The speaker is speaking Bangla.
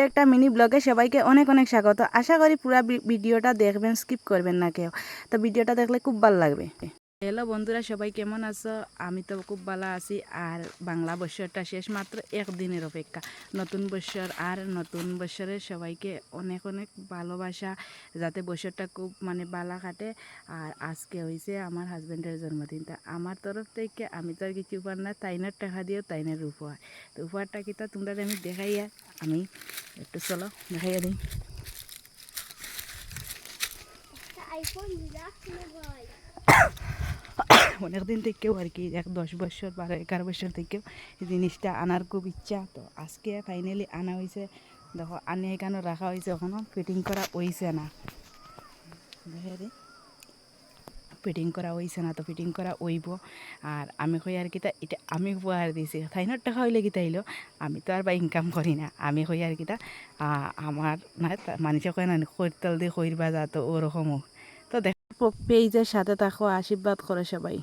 একটা মিনি ব্লগে সবাইকে অনেক অনেক স্বাগত। আশা করি পুরো ভিডিওটা দেখবেন, স্কিপ করবেন না কেউ। তো ভিডিওটা দেখলে খুব ভালো লাগবে। হ্যালো বন্ধুরা, সবাই কেমন আছো? আমি তো খুব ভালো আছি। আর বাংলা বছরটা শেষ, মাত্র একদিনের অপেক্ষা নতুন বছর। আর নতুন বছরের সবাইকে অনেক অনেক ভালোবাসা, যাতে বছরটা খুব ভালো কাটে। আর আজকে হয়েছে আমার হাজব্যান্ডের জন্মদিন। তা আমার তরফ থেকে আমি তো আর কিছু উপহার না, তাইনের টাকা দিয়েও তাইনের উপহার। তো উপহারটা কি তা তোমরা আমি দেখাইয়া, আমি একটু চলো দেখাইয়া দিই। অনেকদিন থেকেও আর কি 10 বছর 12-11 বছর থেকেও এই জিনিসটা আনার খুব ইচ্ছা। তো আজকে ফাইনালি আনা হয়েছে। দেখো আনে এখানে রাখা হয়েছে, এখনও ফিটিং করা হয়েছে না। দেখে রে, ফিটিং করা হয়েছে না, তো ফিটিং করা হইব। আর আমি কই আর কি তা এটা আমি উপহার দিয়েছি, তাইনের টাকা হইলে কি তাইলো, আমি তো আর বা ইনকাম করি না। আমি কই আর কি তা আমার না মানুষে কয় না খৈরতাল দিয়ে খৈর বাজা, তো ওরকমও। তো দেখো পেজের সাথে থাকো, আশীর্বাদ করো সবাই।